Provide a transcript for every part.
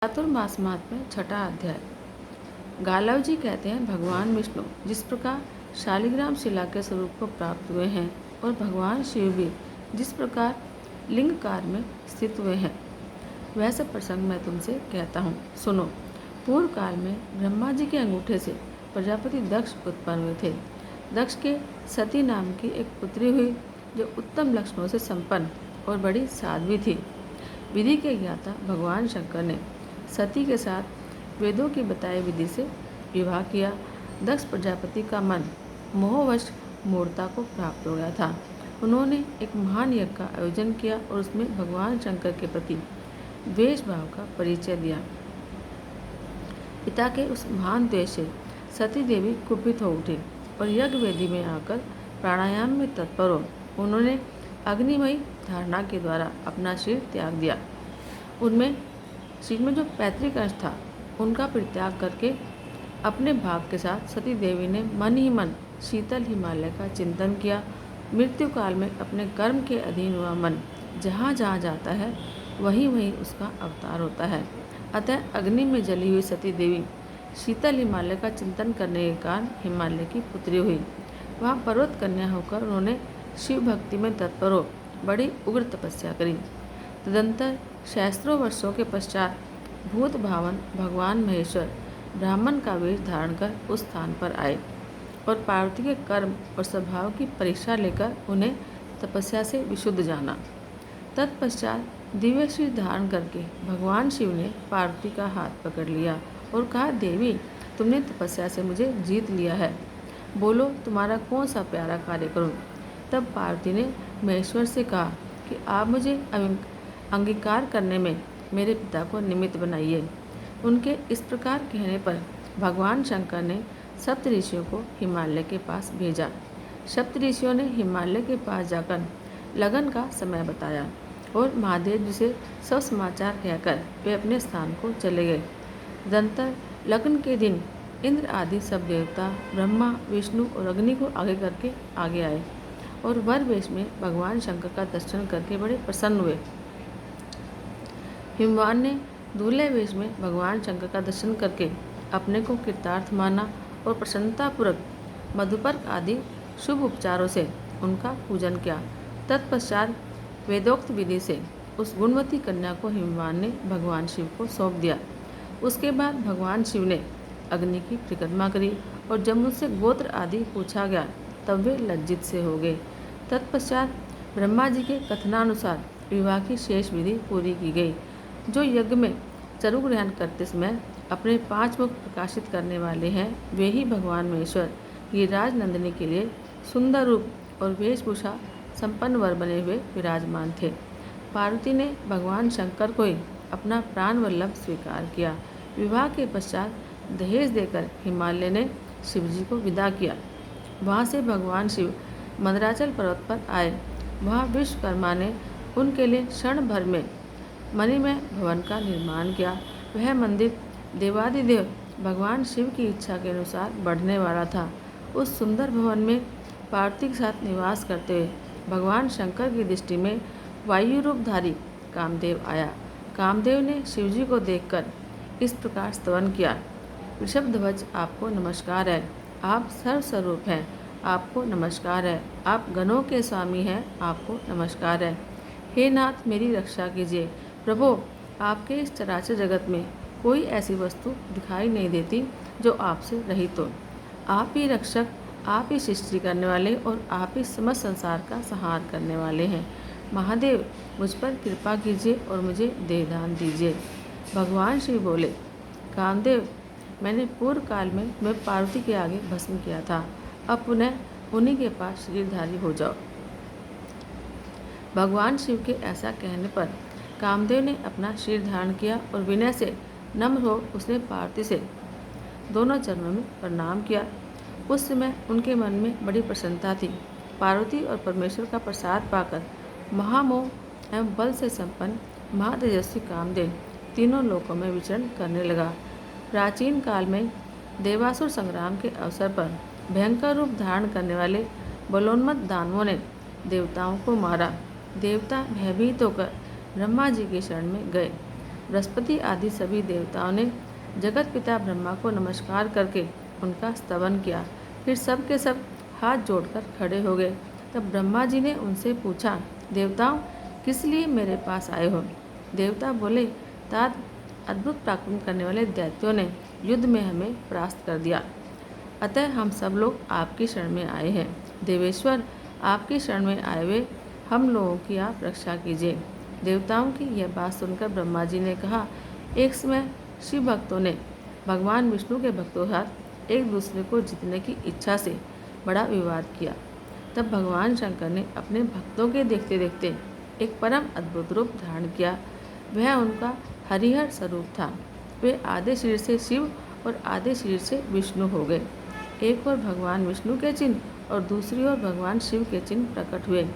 चातुर्मास महात्म्य छठा अध्याय। गालव जी कहते हैं, भगवान विष्णु जिस प्रकार शालिग्राम शिला के स्वरूप को प्राप्त हुए हैं और भगवान शिव भी जिस प्रकार लिंगकार में स्थित हुए हैं, वह सब प्रसंग मैं तुमसे कहता हूँ, सुनो। पूर्व काल में ब्रह्मा जी के अंगूठे से प्रजापति दक्ष उत्पन्न हुए थे। दक्ष के सती नाम की एक पुत्री हुई, जो उत्तम लक्षणों से संपन्न और बड़ी साध्वी थी। विधि के ज्ञाता भगवान शंकर ने सती के साथ वेदों की बताई विधि से विवाह किया। दक्ष प्रजापति का मन मोहवश मूर्ता को प्राप्त हो गया था। उन्होंने एक महान यज्ञ का आयोजन किया और उसमें भगवान शंकर के प्रति द्वेष भाव का परिचय दिया। पिता के उस महान द्वेष से सती देवी कुपित हो उठी और यज्ञ वेदी में आकर प्राणायाम में तत्पर हो उन्होंने अग्निमयी धारणा के द्वारा अपना सिर त्याग दिया। उनमें सिर में जो पैतृक अंश था उनका परित्याग करके अपने भाग के साथ सती देवी ने मन ही मन शीतल हिमालय का चिंतन किया। मृत्यु काल में अपने कर्म के अधीन हुआ मन जहाँ जहाँ जाता है वहीं वहीं उसका अवतार होता है। अतः अग्नि में जली हुई सती देवी शीतल हिमालय का चिंतन करने के कारण हिमालय की पुत्री हुई। वहाँ पर्वत कन्या होकर उन्होंने शिव भक्ति में तत्पर हो बड़ी उग्र तपस्या करी। तदंतर सहस्त्रों वर्षों के पश्चात भूत भावन भगवान महेश्वर ब्राह्मण का वेश धारण कर उस स्थान पर आए और पार्वती के कर्म और स्वभाव की परीक्षा लेकर उन्हें तपस्या से विशुद्ध जाना। तत्पश्चात दिव्य सिर धारण करके भगवान शिव ने पार्वती का हाथ पकड़ लिया और कहा, देवी, तुमने तपस्या से मुझे जीत लिया है, बोलो तुम्हारा कौन सा प्यारा कार्य करूं। तब पार्वती ने महेश्वर से कहा कि आप मुझे अंगीकार करने में मेरे पिता को निमित्त बनाइए। उनके इस प्रकार कहने पर भगवान शंकर ने सप्त ऋषियों को हिमालय के पास भेजा। सप्त ऋषियों ने हिमालय के पास जाकर लगन का समय बताया और महादेव जी से सब समाचार कहकर वे अपने स्थान को चले गए। तदंतर लगन के दिन इंद्र आदि सब देवता ब्रह्मा विष्णु और अग्नि को आगे करके आगे आए और वर वेश में भगवान शंकर का दर्शन करके बड़े प्रसन्न हुए। हिमवान ने दूल्हे वेश में भगवान शंकर का दर्शन करके अपने को कृतार्थ माना और प्रसन्नतापूर्वक मधुपर्क आदि शुभ उपचारों से उनका पूजन किया। तत्पश्चात वेदोक्त विधि से उस गुणवती कन्या को हिमवान ने भगवान शिव को सौंप दिया। उसके बाद भगवान शिव ने अग्नि की परिक्रमा करी और जब मुझसे गोत्र आदि पूछा गया तब वे लज्जित से हो गए। तत्पश्चात ब्रह्मा जी के कथनानुसार विवाह की शेष विधि पूरी की गई। जो यज्ञ में चरु ग्रहण करते समय अपने 5 मुख प्रकाशित करने वाले हैं, वे ही भगवान महेश्वर गिरिराज नंदिनी के लिए सुंदर रूप और वेशभूषा संपन्न वर बने हुए विराजमान थे। पार्वती ने भगवान शंकर को ही अपना प्राण वल्लभ स्वीकार किया। विवाह के पश्चात दहेज देकर हिमालय ने शिवजी को विदा किया। वहाँ से भगवान शिव मंदराचल पर्वत पर आए। वहाँ विश्वकर्मा ने उनके लिए क्षण भर में मणिमय भवन का निर्माण किया। वह मंदिर देवादिदेव भगवान शिव की इच्छा के अनुसार बढ़ने वाला था। उस सुंदर भवन में पार्वती के साथ निवास करते हुए भगवान शंकर की दृष्टि में वायु रूपधारी कामदेव आया। कामदेव ने शिवजी को देखकर इस प्रकार स्तवन किया, ऋषभध्वज, आपको नमस्कार है, आप सर्वस्वरूप हैं, आपको नमस्कार है, आप गणों के स्वामी हैं, आपको नमस्कार है। हे नाथ, मेरी रक्षा कीजिए। प्रभो, आपके इस चराचर जगत में कोई ऐसी वस्तु दिखाई नहीं देती जो आपसे रहित हो। आप ही रक्षक, आप ही सृष्टि करने वाले और आप ही समस्त संसार का संहार करने वाले हैं। महादेव, मुझ पर कृपा कीजिए और मुझे देहदान दीजिए। भगवान शिव बोले, कामदेव, मैंने पूर्व काल में मैं पार्वती के आगे भस्म किया था, अब पुनः उन्हीं के पास शरीरधारी हो जाओ। भगवान शिव के ऐसा कहने पर कामदेव ने अपना शीर धारण किया और विनय से नम्र हो उसने पार्वती से दोनों चरणों में प्रणाम किया। उस समय उनके मन में बड़ी प्रसन्नता थी। पार्वती और परमेश्वर का प्रसाद पाकर महामोह एवं बल से संपन्न महातेजस्वी कामदेव तीनों लोकों में विचरण करने लगा। प्राचीन काल में देवासुर संग्राम के अवसर पर भयंकर रूप धारण करने वाले बलोन्मत्त दानवों ने देवताओं को मारा। देवता भयभीत होकर ब्रह्मा जी की शरण में गए। बृहस्पति आदि सभी देवताओं ने जगत पिता ब्रह्मा को नमस्कार करके उनका स्तवन किया। फिर सब के सब हाथ जोड़कर खड़े हो गए। तब ब्रह्मा जी ने उनसे पूछा, देवताओं, किस लिए मेरे पास आए हो? देवता बोले, तात अद्भुत पराक्रम करने वाले दैत्यों ने युद्ध में हमें परास्त कर दिया, अतः हम सब लोग आपकी शरण में आए हैं। देवेश्वर, आपकी शरण में आए हुए हम लोगों की आप रक्षा कीजिए। देवताओं की यह बात सुनकर ब्रह्मा जी ने कहा, एक समय शिव भक्तों ने भगवान विष्णु के भक्तों के साथ एक दूसरे को जीतने की इच्छा से बड़ा विवाद किया। तब भगवान शंकर ने अपने भक्तों के देखते देखते एक परम अद्भुत रूप धारण किया। वह उनका हरिहर स्वरूप था। वे आधे शरीर से शिव और आधे शरीर से विष्णु हो गए। एक ओर भगवान विष्णु के चिन्ह और दूसरी ओर भगवान शिव के चिन्ह प्रकट हुए।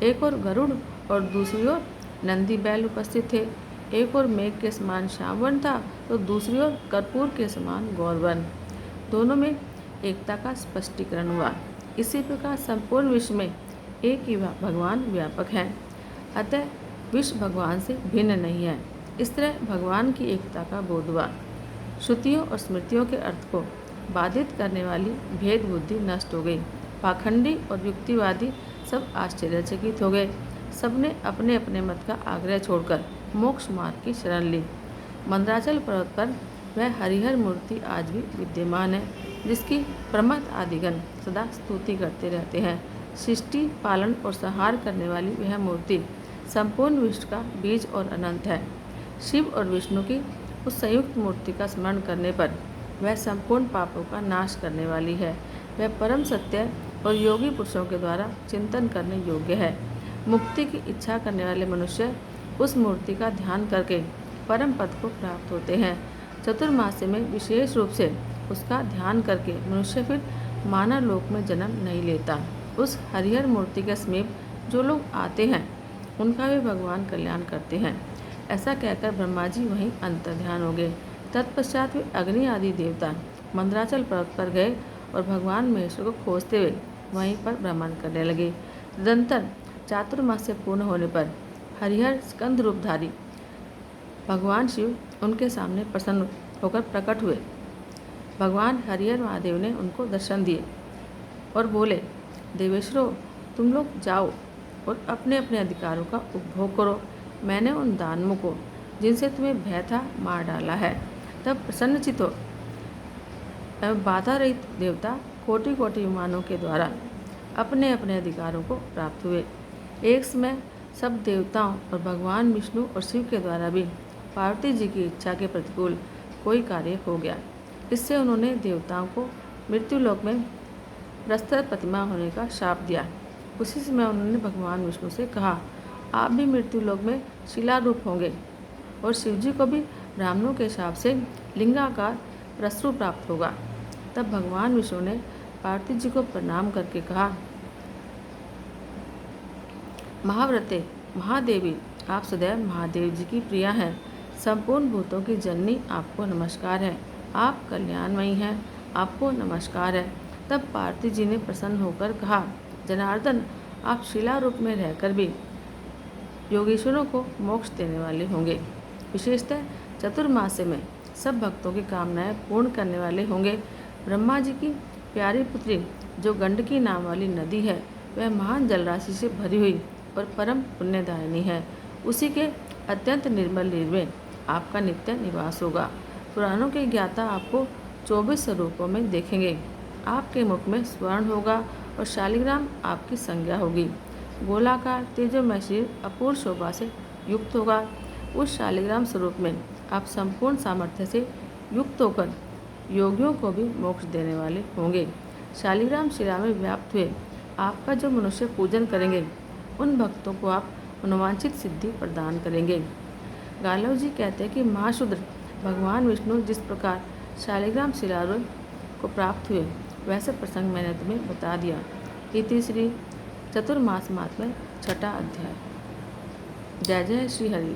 एक ओर गरुड़ और दूसरी ओर नंदी बैल उपस्थित थे। एक ओर मेघ के समान श्यामवर्ण था तो दूसरी ओर कर्पूर के समान गौरवर्ण। दोनों में एकता का स्पष्टीकरण हुआ। इसी प्रकार संपूर्ण विश्व में एक ही भगवान व्यापक है, अतः विश्व भगवान से भिन्न नहीं है। इस तरह भगवान की एकता का बोध हुआ। श्रुतियों और स्मृतियों के अर्थ को बाधित करने वाली भेद बुद्धि नष्ट हो गई। पाखंडी और युक्तिवादी सब आश्चर्यचकित हो गए। सबने अपने अपने मत का आग्रह छोड़कर मोक्ष मार्ग की शरण ली। मंदराचल पर्वत पर वह हरिहर मूर्ति आज भी विद्यमान है, जिसकी प्रमथ आदिगण सदा स्तुति करते रहते हैं। सृष्टि, पालन और संहार करने वाली वह मूर्ति संपूर्ण विश्व का बीज और अनंत है। शिव और विष्णु की उस संयुक्त मूर्ति का स्मरण करने पर वह संपूर्ण पापों का नाश करने वाली है। वह परम सत्य और योगी पुरुषों के द्वारा चिंतन करने योग्य है। मुक्ति की इच्छा करने वाले मनुष्य उस मूर्ति का ध्यान करके परम पद को प्राप्त होते हैं। चतुर्मास्य में विशेष रूप से उसका ध्यान करके मनुष्य फिर मानव लोक में जन्म नहीं लेता। उस हरिहर मूर्ति के समीप जो लोग आते हैं उनका भी भगवान कल्याण करते हैं। ऐसा कहकर ब्रह्मा जी वहीं अंतर्ध्यान हो गए। तत्पश्चात वे अग्नि आदि देवता मंदराचल पर्वत पर गए और भगवान महेश्वर को खोजते हुए वहीं पर भ्रमण करने लगे। तदंतर चातुर्मास्य पूर्ण होने पर हरिहर स्कंद रूपधारी भगवान शिव उनके सामने प्रसन्न होकर प्रकट हुए। भगवान हरिहर महादेव ने उनको दर्शन दिए और बोले, देवेश्वरों, तुम लोग जाओ और अपने अपने अधिकारों का उपभोग करो। मैंने उन दानवों को जिनसे तुम्हें भय था मार डाला है। तब प्रसन्नचित्त एवं बाधा रहित देवता कोटि कोटि विमानों के द्वारा अपने अपने अधिकारों को प्राप्त हुए। एक समय सब देवताओं और भगवान विष्णु और शिव के द्वारा भी पार्वती जी की इच्छा के प्रतिकूल कोई कार्य हो गया। इससे उन्होंने देवताओं को मृत्युलोक में प्रस्तर प्रतिमा होने का शाप दिया। उसी समय उन्होंने भगवान विष्णु से कहा, आप भी मृत्युलोक में शिला रूप होंगे। और शिवजी को भी ब्राह्मणों के शाप से लिंगाकार प्रसरू प्राप्त होगा। तब भगवान विष्णु ने पार्वती जी को प्रणाम करके कहा, महाव्रते, महादेवी, आप सदैव महादेव जी की प्रिया हैं। संपूर्ण भूतों की जननी आपको नमस्कार है। आप कल्याणमयी हैं, आपको नमस्कार है। तब पार्वती जी ने प्रसन्न होकर कहा, जनार्दन, आप शिला रूप में रहकर भी योगेश्वरों को मोक्ष देने वाले होंगे। विशेषतः चतुर्मास्य में सब भक्तों की कामनाएं पूर्ण करने वाले होंगे। ब्रह्मा जी की प्यारी पुत्री जो गंडकी नाम वाली नदी है, वह महान जलराशि से भरी हुई और परम पुण्यदायिनी है। उसी के अत्यंत निर्मल नीर में आपका नित्य निवास होगा। पुराणों के ज्ञाता आपको 24 स्वरूपों में देखेंगे। आपके मुख में स्वर्ण होगा और शालिग्राम आपकी संज्ञा होगी। गोलाकार तेजोमय शरीर अपूर्व शोभा से युक्त होगा। उस शालिग्राम स्वरूप में आप संपूर्ण सामर्थ्य से युक्त होकर योगियों को भी मोक्ष देने वाले होंगे। शालिग्राम शिला में व्याप्त हुए आपका जो मनुष्य पूजन करेंगे, उन भक्तों को आप मनोवांछित सिद्धि प्रदान करेंगे। गालव जी कहते हैं कि महाशूद्र भगवान विष्णु जिस प्रकार शालिग्राम शिला को प्राप्त हुए, वैसे प्रसंग मैंने तुम्हें बता दिया। इति श्री चतुर्मास महात्म्य छठा अध्याय। जय जय श्री हरि।